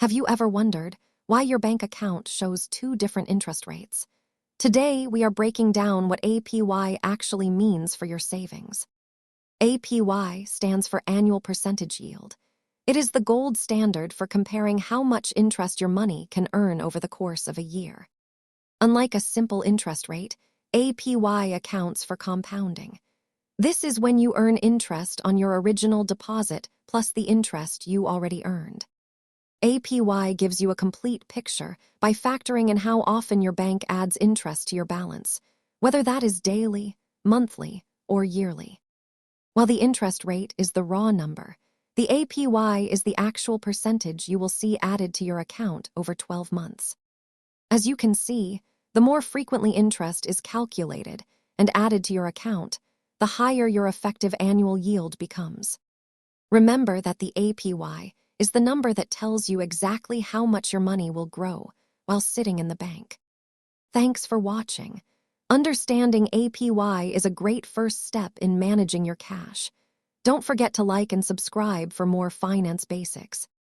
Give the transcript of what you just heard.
Have you ever wondered why your bank account shows two different interest rates? Today, we are breaking down what APY actually means for your savings. APY stands for annual percentage yield. It is the gold standard for comparing how much interest your money can earn over the course of a year. Unlike a simple interest rate, APY accounts for compounding. This is when you earn interest on your original deposit plus the interest you already earned. APY gives you a complete picture by factoring in how often your bank adds interest to your balance, whether that is daily, monthly, or yearly. While the interest rate is the raw number, the APY is the actual percentage you will see added to your account over 12 months. As you can see, the more frequently interest is calculated and added to your account, the higher your effective annual yield becomes. Remember that the APY is the number that tells you exactly how much your money will grow while sitting in the bank. Thanks for watching. Understanding APY is a great first step in managing your cash. Don't forget to like and subscribe for more finance basics.